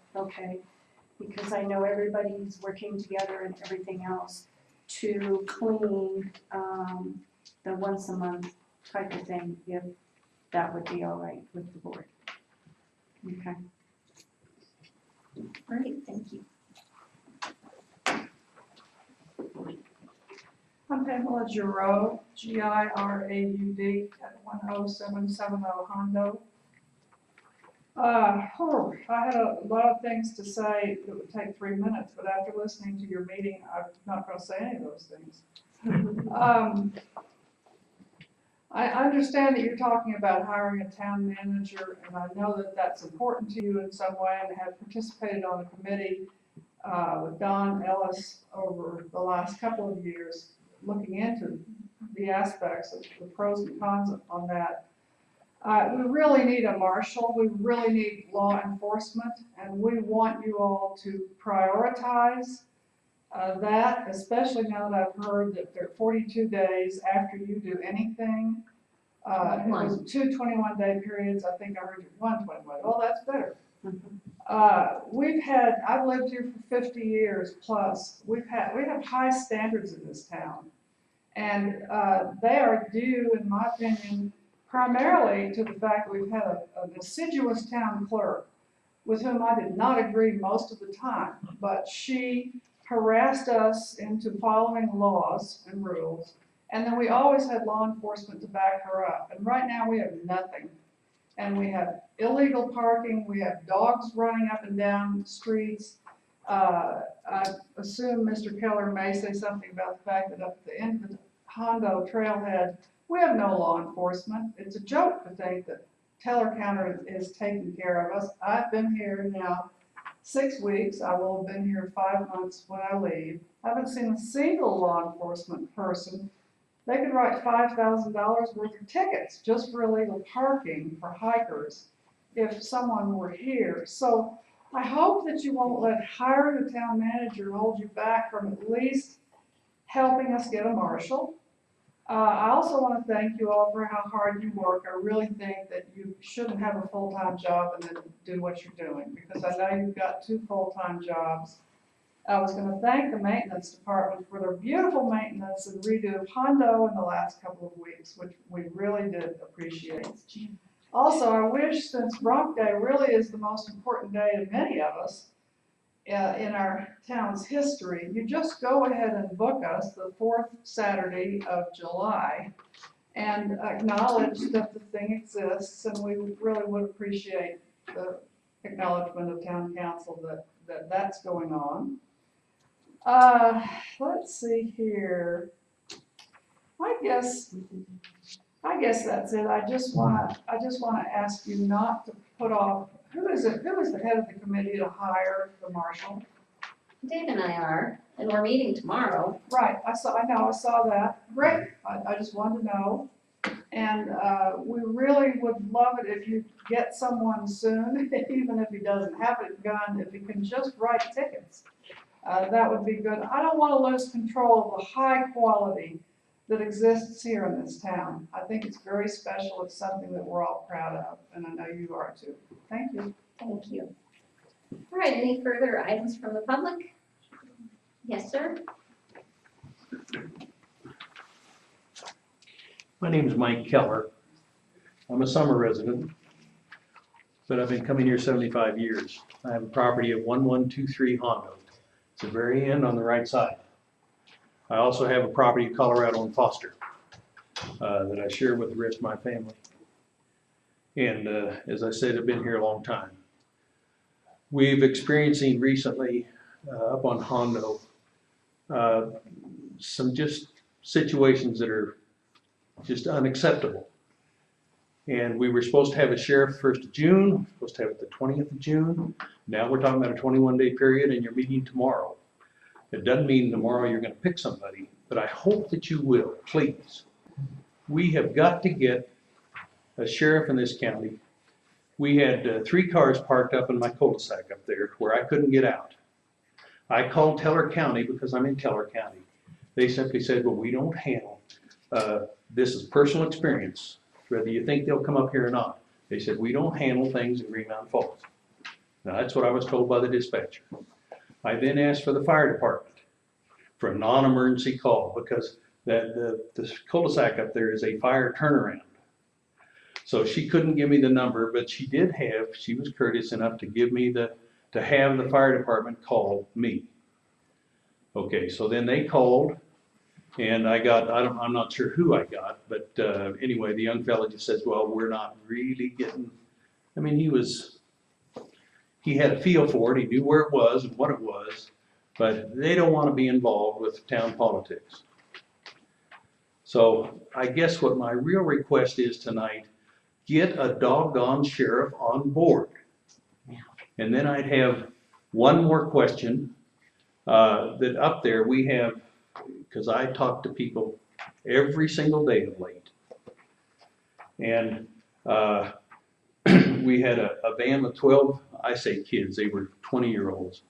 because I know everybody's working together and everything else, to clean the once a month type of thing, if that would be all right with the board. Okay. Great, thank you. I'm Pamela Giroux, G-I-R-A-U-D at 10770 Hondo. I had a lot of things to say that would take 3 minutes, but after listening to your meeting, I'm not going to say any of those things. I understand that you're talking about hiring a town manager, and I know that that's important to you in some way, and have participated on a committee with Don Ellis over the last couple of years, looking into the aspects of the pros and cons on that. We really need a marshal, we really need law enforcement, and we want you all to prioritize that, especially now that I've heard that there are 42 days after you do anything. It was 2 21-day periods, I think I heard you 1 21. Well, that's better. I've lived here for 50 years plus. We have high standards in this town. And they are due, in my opinion, primarily to the fact that we've had an assiduous town clerk with whom I did not agree most of the time, but she harassed us into following laws and rules, and then we always had law enforcement to back her up. And right now we have nothing. And we have illegal parking, we have dogs running up and down streets. I assume Mr. Keller may say something about the fact that up at the end of the Hondo trailhead, we have no law enforcement. It's a joke to think that Teller County is taking care of us. I've been here now 6 weeks. I will have been here 5 months when I leave. I haven't seen a single law enforcement person. They could write $5,000 worth of tickets just for illegal parking for hikers if someone were here. So I hope that you won't let hiring a town manager hold you back from at least helping us get a marshal. I also want to thank you all for how hard you work. I really think that you shouldn't have a full-time job and then do what you're doing, because I know you've got 2 full-time jobs. I was going to thank the maintenance department for their beautiful maintenance and redo of Hondo in the last couple of weeks, which we really did appreciate. Also, I wish, since Bronc Day really is the most important day to many of us in our town's history, you just go ahead and book us the 4th Saturday of July and acknowledge that the thing exists, and we really would appreciate the acknowledgement of town council that that's going on. Let's see here. I guess that's it. I just wanna ask you not to put off, who is the head of the committee to hire the marshal? Dave and I are, and we're meeting tomorrow. Right, I saw that. Great, I just wanted to know. And we really would love it if you get someone soon, even if he doesn't have it done, if he can just write tickets. That would be good. I don't want to lose control of the high quality that exists here in this town. I think it's very special. It's something that we're all proud of, and I know you are too. Thank you. Thank you. All right, any further items from the public? Yes, sir? My name is Mike Keller. I'm a summer resident, but I've been coming here 75 years. I have a property at 1123 Hondo. It's the very end on the right side. I also have a property in Colorado and Foster that I share with the rest of my family. And as I said, I've been here a long time. We've experiencing recently up on Hondo some just situations that are just unacceptable. And we were supposed to have a sheriff 1st of June, supposed to have it the 20th of June. Now we're talking about a 21-day period and you're meeting tomorrow. It doesn't mean tomorrow you're going to pick somebody, but I hope that you will, please. We have got to get a sheriff in this county. We had 3 cars parked up in my cul-de-sac up there where I couldn't get out. I called Teller County because I'm in Teller County. They simply said, well, we don't handle, this is personal experience, whether you think they'll come up here or not. They said, we don't handle things in Green Mountain Falls. Now, that's what I was told by the dispatcher. I then asked for the fire department for a non-emergency call because the cul-de-sac up there is a fire turnaround. So she couldn't give me the number, but she was courteous enough to give me to have the fire department call me. Okay, so then they called and I'm not sure who I got, but anyway, the young fella just says, well, we're not really getting, I mean, he had a feel for it, he knew where it was and what it was, but they don't want to be involved with town politics. So I guess what my real request is tonight, get a doggone sheriff on board. And then I'd have one more question, that up there we have, because I talk to people every single day of late. And we had a van with 12, I say kids, they were 20-year-olds.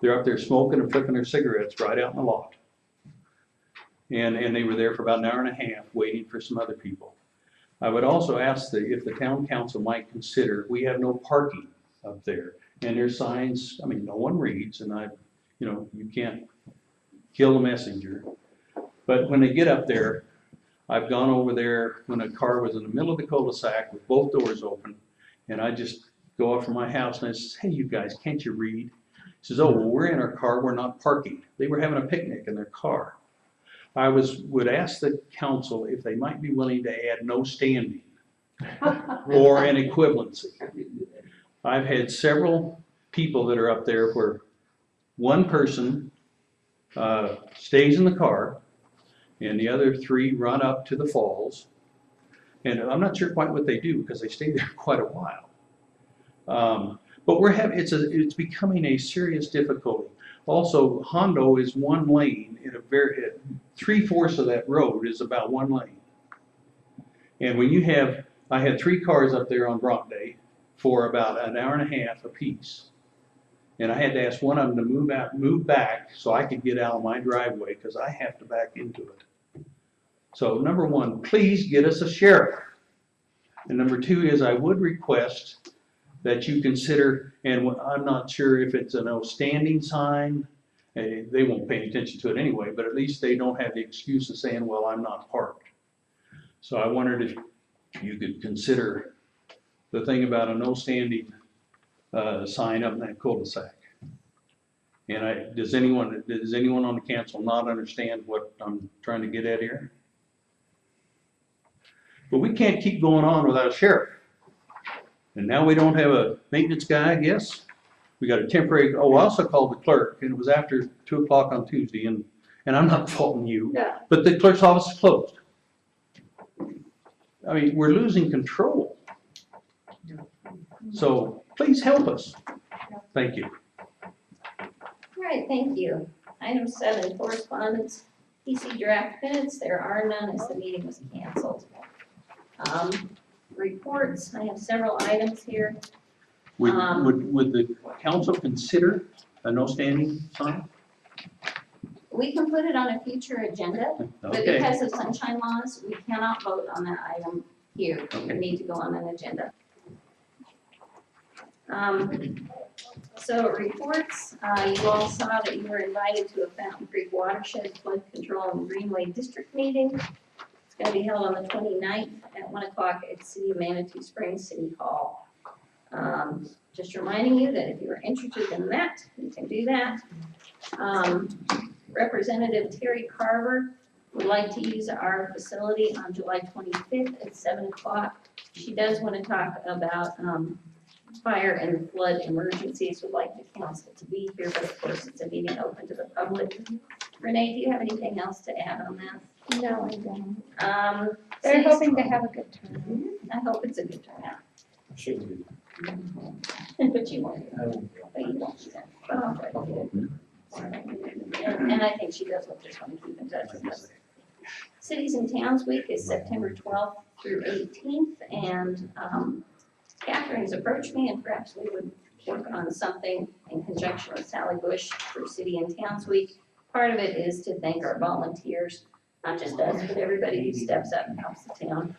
They're up there smoking and flipping their cigarettes right out in the lot. And they were there for about an hour and a half waiting for some other people. I would also ask if the town council might consider, we have no parking up there. And there's signs, I mean, no one reads, and you can't kill the messenger. But when they get up there, I've gone over there when a car was in the middle of the cul-de-sac with both doors open, and I just go up from my house and I say, hey, you guys, can't you read? He says, oh, well, we're in our car, we're not parking. They were having a picnic in their car. I would ask the council if they might be willing to add no standing or an equivalency. I've had several people that are up there where one person stays in the car and the other 3 run up to the falls. And I'm not sure quite what they do because they stay there quite a while. But it's becoming a serious difficulty. Also, Hondo is one lane in 3/4 of that road is about one lane. And when I had 3 cars up there on Bronc Day for about an hour and a half apiece. And I had to ask one of them to move back so I could get out of my driveway because I have to back into it. So number 1, please get us a sheriff. And number 2 is I would request that you consider, and I'm not sure if it's a no standing sign, they won't pay attention to it anyway, but at least they don't have the excuse of saying, well, I'm not parked. So I wondered if you could consider the thing about a no standing sign up in that cul-de-sac. And does anyone on the council not understand what I'm trying to get at here? But we can't keep going on without a sheriff. And now we don't have a maintenance guy, I guess. We got a temporary, I also called the clerk, and it was after 2 o'clock on Tuesday, and I'm not faulting you, but the clerk's office is closed. I mean, we're losing control. So please help us. Thank you. All right, thank you. Item 7, correspondence, PC draft minutes. There are none as the meeting was canceled. Reports, I have several items here. Would the council consider a no standing sign? We can put it on a future agenda, but Okay, because of sunshine laws, we cannot vote on that item here. We Okay. need to go on an agenda. So reports, you all saw that you were invited to a Fountain Creek Watershed Flood Control and Greenway District meeting. It's gonna be held on the 29th at 1 o'clock at City of Manitou Springs City Hall. Just reminding you that if you are interested in that, you can do that. Representative Terry Carver would like to use our facility on July 25th at 7 o'clock. She does want to talk about fire and flood emergencies, would like the council to be here, but of course, it's a meeting open to the public. Renee, do you have anything else to add on that? No, I don't. They're cities- hoping to have a good turnout. I hope it's a good turnout. Should be. But you won't, but you won't do that. But I'll try to do it. And I think she does look just want to keep in touch with us. Cities and Towns Week is September 12th through 18th, and Catherine's approached me, and perhaps we would work on something in conjunction with Sally Bush for City and Towns Week. Part of it is to thank our volunteers, not just us, but everybody who steps up and helps the town.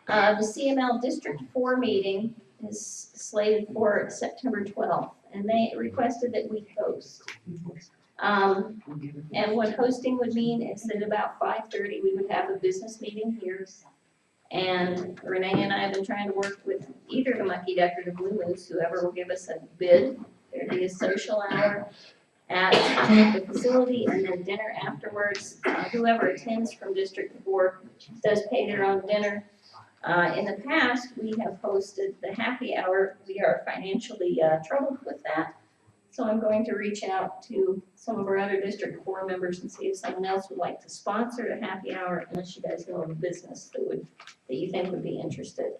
The CML District 4 meeting is slated for September 12th, and they requested that we host. And what hosting would mean is that about 5:30, we would have a business meeting here. And Renee and I have been trying to work with either the Mucky Duck or the Blue Moose, whoever will give us a bid. There'd be a social hour at the facility and then dinner afterwards. Whoever attends from District 4 does pay their own dinner. In the past, we have hosted the happy hour. We are financially troubled with that. So I'm going to reach out to some of our other District 4 members and see if someone else would like to sponsor the happy hour, unless you guys know of a business that you think would be interested.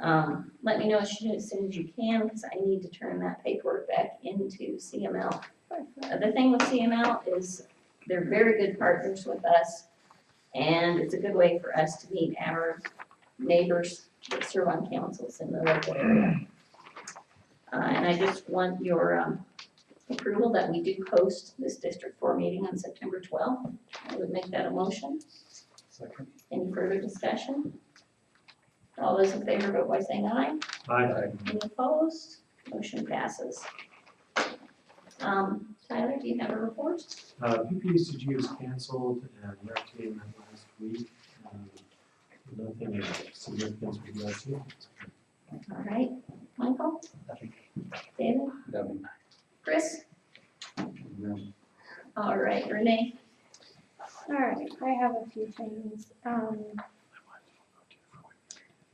Let me know as soon as you can, because I need to turn that paperwork back into CML. The thing with CML is they're very good partners with us, and it's a good way for us to meet our neighbors that serve on councils in the local area. And I just want your approval that we do host this District 4 meeting on September 12th. I would make that a motion. Second. Any further discussion? All those in favor vote by saying aye. Aye. Any opposed? Motion passes. Tyler, do you have a report? PPCG was canceled and our team met last week. Nothing of significance with last year. All right, Michael? David? Nothing. Chris? No. All right, Renee? All right, I have a few things.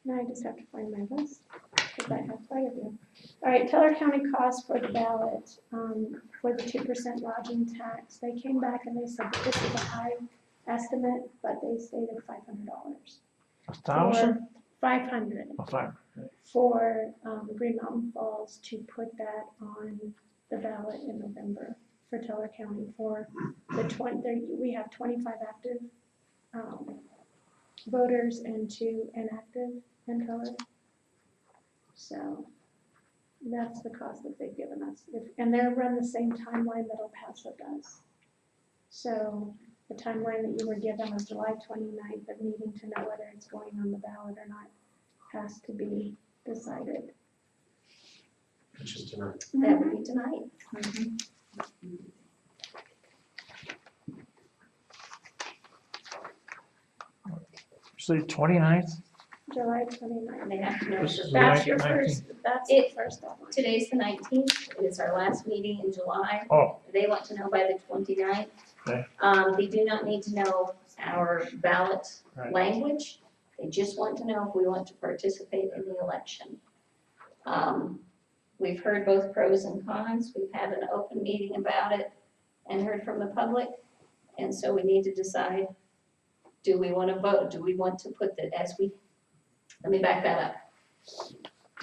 Now I just have to find my list, because I have quite a few. All right, Teller County costs for the ballot, for the 2% lodging tax. They came back and they said that this is a high estimate, but they stated $500. 1,000? 500 Oh, 5. for Green Mountain Falls to put that on the ballot in November for Teller County for the we have 25 active voters and 2 inactive in Teller. So that's the cost that they've given us. And they're run the same timeline that El Paso does. So the timeline that you were given was July 29th of needing to know whether it's going on the ballot or not has to be decided. Which is tonight. That would be tonight. Say 29th? July 29th. They have to know. This is That's the your 19th. first, that's the first deadline. Today's the 19th. It is our last meeting in July. Oh. They want to know by the 29th. Okay. They do not need to know our ballot Right. language. They just want to know if we want to participate in the election. We've heard both pros and cons. We've had an open meeting about it and heard from the public. And so we need to decide, do we want to vote? Do we want to put that let me back that up.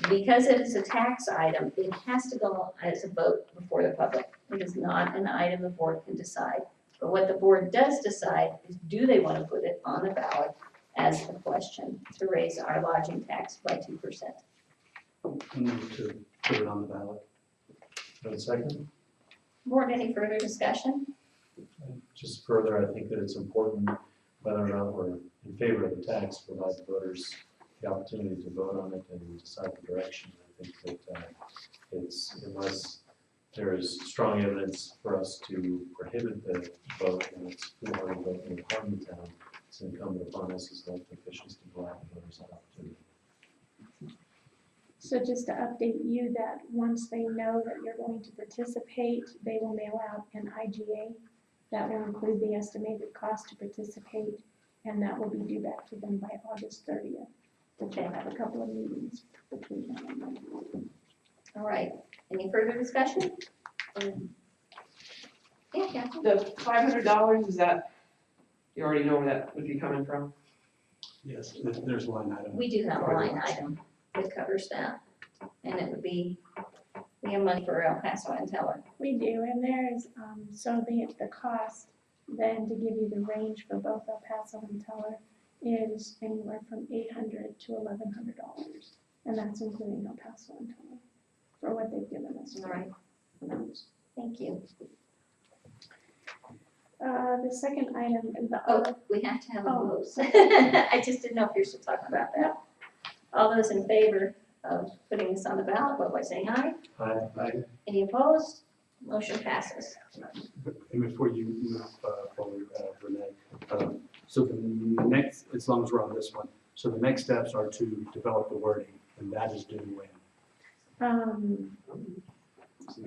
Because it is a tax item, it has to go as a vote before the public. It is not an item the board can decide. But what the board does decide is, do they want to put it on the ballot as a question to raise our lodging tax by 2%? We need to put it on the ballot. And second? Board, any further discussion? Just further, I think that it's important, whether or not we're in favor of the tax, provide the voters the opportunity to vote on it and decide the direction. I think that it's, unless there is strong evidence for us to prohibit the vote and it's foolhardy voting to harm the town, it's incumbent upon us as elected officials to provide the voters that opportunity. So just to update you that once they know that you're going to participate, they will mail out an IGA that will include the estimated cost to participate, and that will be due back to them by August 30th. But they'll have a couple of meetings between now and then. All right, any further discussion? Yeah, Kathy? The $500, is that, you already know where that would be coming from? Yes, there's a line item. We do have a line item that covers that, and it would be, we have money for El Paso and Teller. We do, and there's, so the cost, then to give you the range for both El Paso and Teller is anywhere from $800 to $1,100, and that's including El Paso and Teller, for what they've given us. All right, thank you. The second item, Oh, we have to have a Oh. vote. I just didn't know if you're still talking about that. All those in favor of putting this on the ballot, vote by saying aye. Aye. Any opposed? Motion passes. And before you move forward, Renee, so the next, as long as we're on this one, so the next steps are to develop the wording, and that is due when?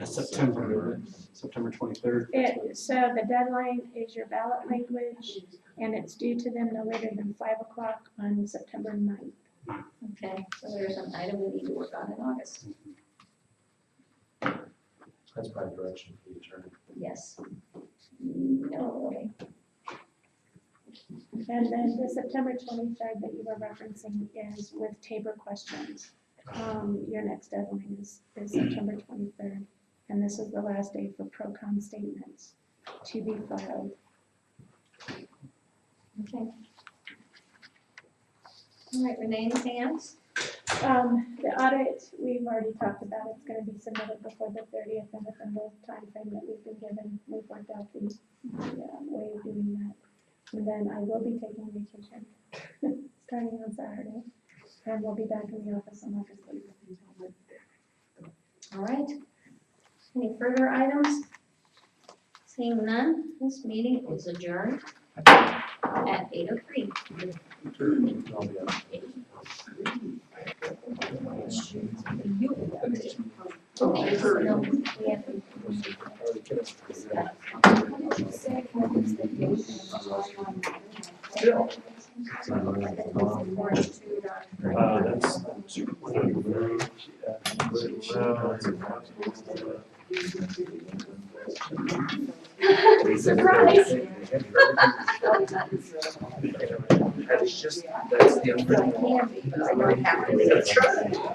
September 23rd. So the deadline is your ballot language, and it's due to them no later than 5 o'clock on September 9th. Okay, so there's an item we need to work on in August. That's probably direction for the attorney. Yes. No, okay. And then the September 23rd that you were referencing is with Tabor questions. Your next deadline is September 23rd, and this is the last day for pro-con statements to be filed. Okay. All right, Renee, anything else? The audit, we've already talked about, it's gonna be submitted before the 30th and within the timeframe that we've been given. We've worked out the way of doing that. And then I will be taking vacation, starting on Saturday, and we'll be back in the office on August 8th. All right. Any further items? Seeing none, this meeting is adjourned at 8:03. Surprise! That's just, that's the. I can be, but I don't have to be.